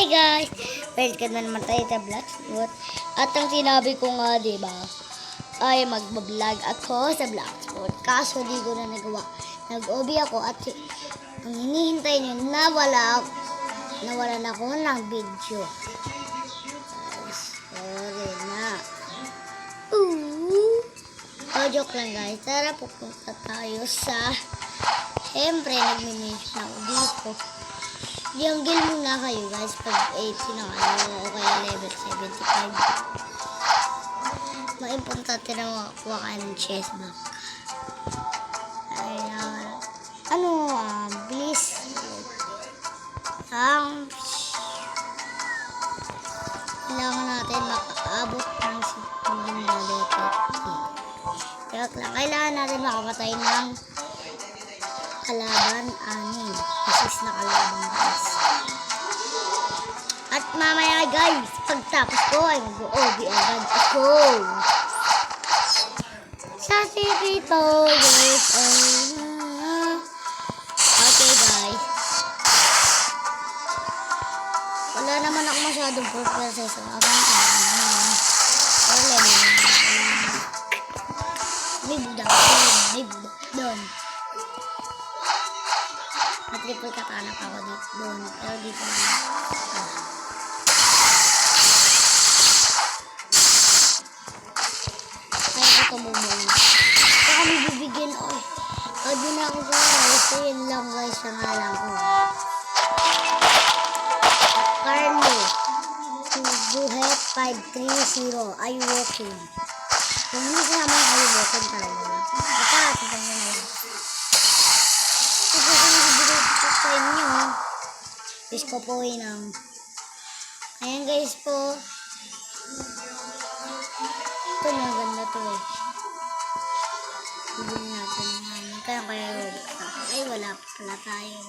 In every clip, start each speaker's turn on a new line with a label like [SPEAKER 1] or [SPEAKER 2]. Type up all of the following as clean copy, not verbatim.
[SPEAKER 1] Hi guys! Welcome na naman tayo sa Blackspot. At ang sinabi ko nga, diba, ay magbablog ako sa Blackspot. Kaso di ko na nagawa. Nag-OB ako at ang hinihintay nyo, nawalan ako ng video. Sorry na. Joke lang guys. Tara, pupunta tayo sa... Siyempre, nag-mention ako dito. Jungle muna kayo guys pag 80 na kayo o kaya level 75. Maimportante na makakuha kayo ng chest back. Please. Kailangan natin makaabot ng 60 na level. Kailangan natin makamatay ng kalaban 6 na kalaban guys. At mamaya guys, pagtapos ko ay mag-OB agad ako sa sirito guys. Okay guys, wala naman ako masyadong progress sa abang doon. Triple katana pa ako dito doon. Pero dito lang. Kaya ko tumumong. Kaya kami bibigyan. Adi na ako guys. So yun lang guys. Sa ngalan ko. Carlo. Buhet 530. Are you walking? Kung hindi ko naman are you walking talaga. At ito na lang. Sa inyo guys ko po ng ayan guys po, ito na ganda to bibili natin yan kaya ay wala pala tayo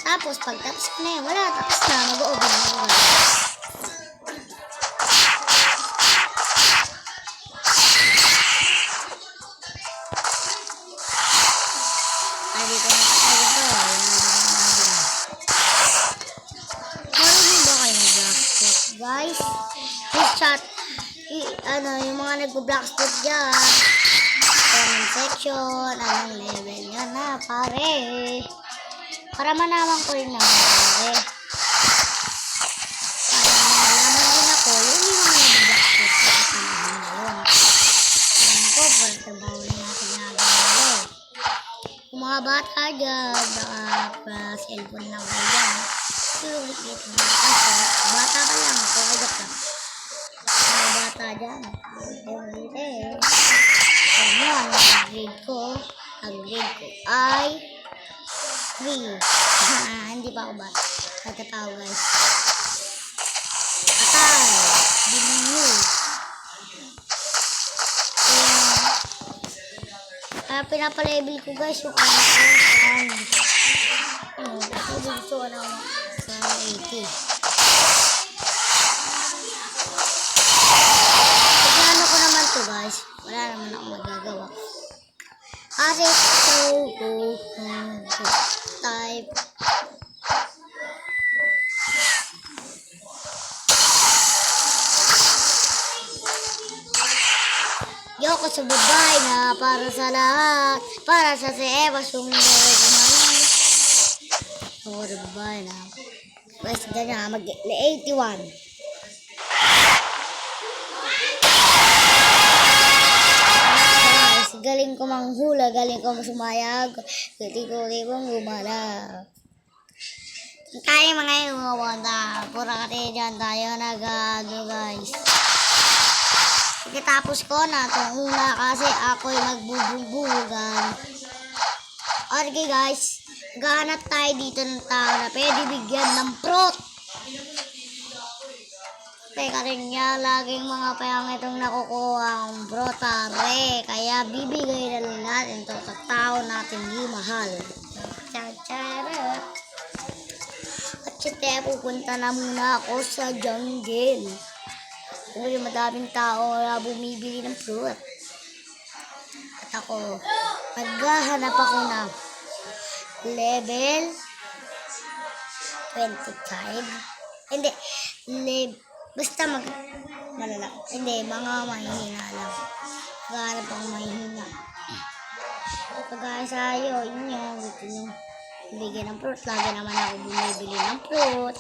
[SPEAKER 1] tapos pagtapos na yun, wala, tapos na, mag-OB na yun. Dito na tayo ito. Marunong ba kayo mag-blackspot, guys? Please chat, yung mga nag-blackspot dyan. Comment section, anong level yan na, pare. Para manaman ko rin naman pare. Para malaman din ako yung mga nag-blackspot sa panahon ngayon. Alam ko, para trabaho na natin nagagawa. Kung mga bata dyan, cellphone lang kayo dyan. Sulit dito na kasi. Bata pa lang, kagad ka. Mga bata dyan. Ganyan, ang grade ko ay 3. Hindi pa ako ba? Nagkatao guys. Atay. Bilinyo. Kaya pinapalevel ko guys yung ano ko. Kasi dito ano sa 80. Pagkano ko naman to guys. Wala naman ako magagawa. Kasi type Yoko sa babae na para sa lahat, para sa si Eva sumulong. Oo, babae na. Guys, ganyan, mag-81. Guys, galing ko manghula, galing ko sumayag, galing ko gumala. Tayo mga iwawanda, pura kasi dyan tayo nag-ano guys. Pagkatapos ko na itong una kasi ako'y magbubulbugan. Okay guys, gahanap tayo dito ng tao na pwede bigyan ng fruit. Teka rin niya, laging mga payang itong nakukuha ang brotare. Kaya bibigay na lang natin ito sa tao natin di mahal. Charot. At siyempre, pupunta na muna ako sa jungle. Kung may madaming tao na bumibili ng fruit. At ako, maghahanap ako ng level 25. Hindi, basta malala. Hindi, mga mahihina lang. Maghahanap ako mahihina. Pagkaya sa'yo, inyo, gusto nyo bigyan ng fruit. Lagi naman ako bumibili ng fruit.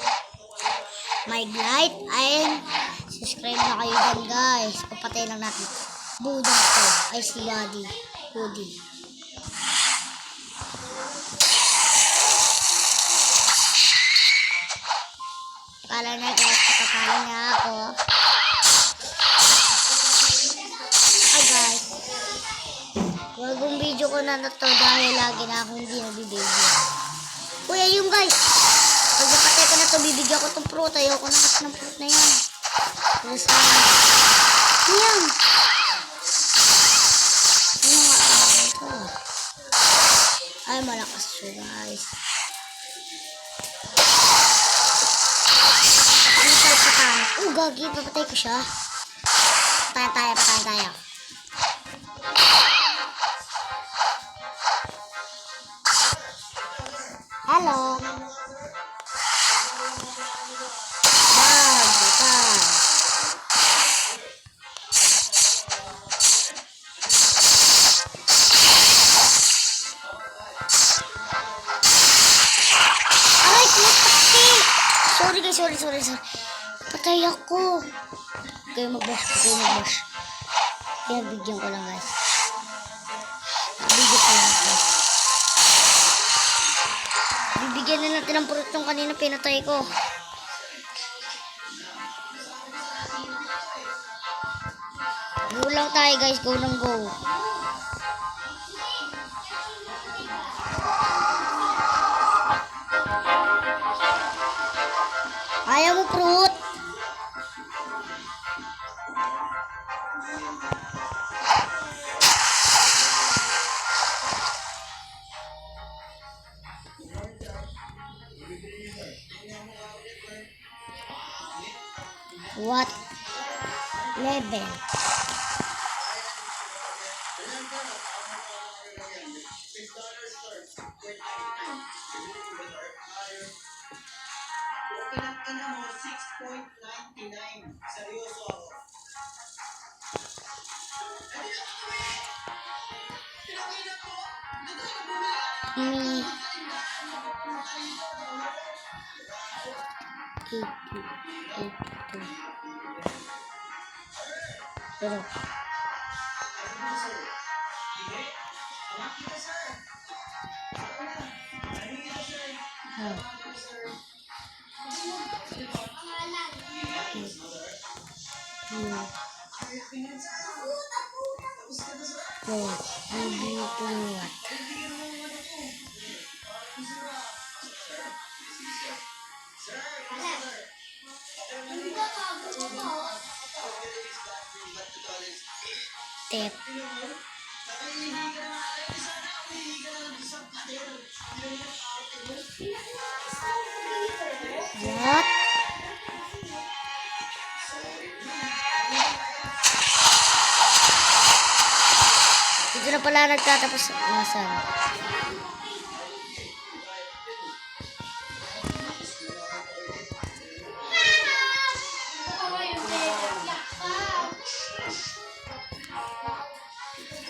[SPEAKER 1] Mag-like and subscribe na kayo dyan guys. Papatay lang natin. Budang ko. Ay si Buddy. Woody. Akala niya guys, patatalo niya ako. Guys. Wagong video ko na to dahil lagi na akong hindi nabibigyan. Kuya yung guys. Pag napatay ko na to, bibigyan ko itong fruit. Ayoko na kasi ng fruit na yan. Tapos yan. Ano nga ito? Ay, malakas siya guys. Ano tayo patay? Gagi, papatay ko siya. Patayan tayo. Hello. Sorry. Patay ako. Kayo mag-bash. Kaya bigyan ko lang guys. Bibigyan na natin ng fruit yung kanina pinatay ko. Go lang tayo guys. Go lang go. Ayaw mo fruit. What level? Seryoso ako. Pero tip. What? Dito na pala nagtatapos nasan.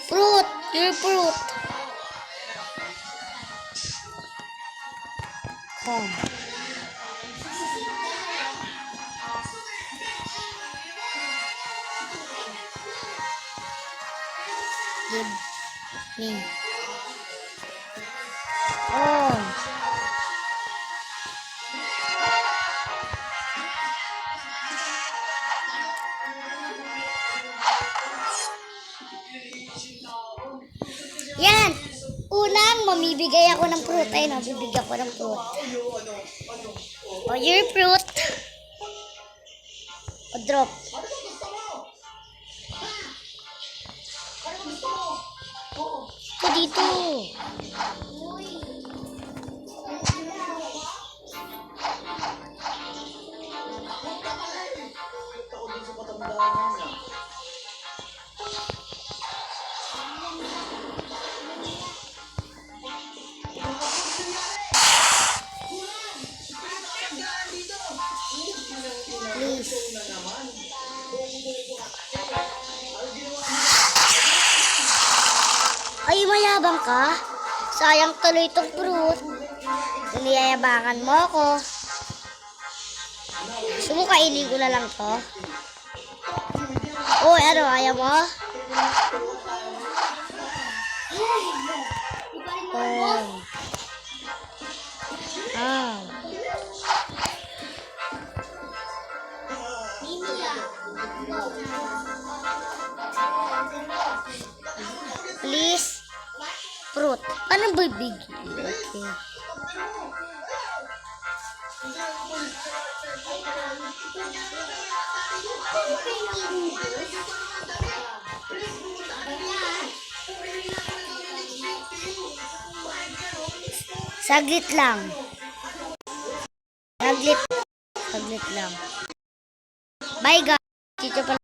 [SPEAKER 1] Fruit! Your fruit! Come. Give me. Oh. Yan! Unang mamibigay ako ng fruit. Ayun, bibigyan ko ng fruit. O, your fruit. O, drop. Ito dito. Please. Ay, mayabang ka? Sayang tuloy itong fruit. Niyayabangan mo ako. Gusto mo kainin ko na lang to? Uy, ano? Ayaw mo? Oh. Ah. Please. Fruit. Ano ba big? Okay. Saglit lang. Saglit lang. Bye guys. Dito pala.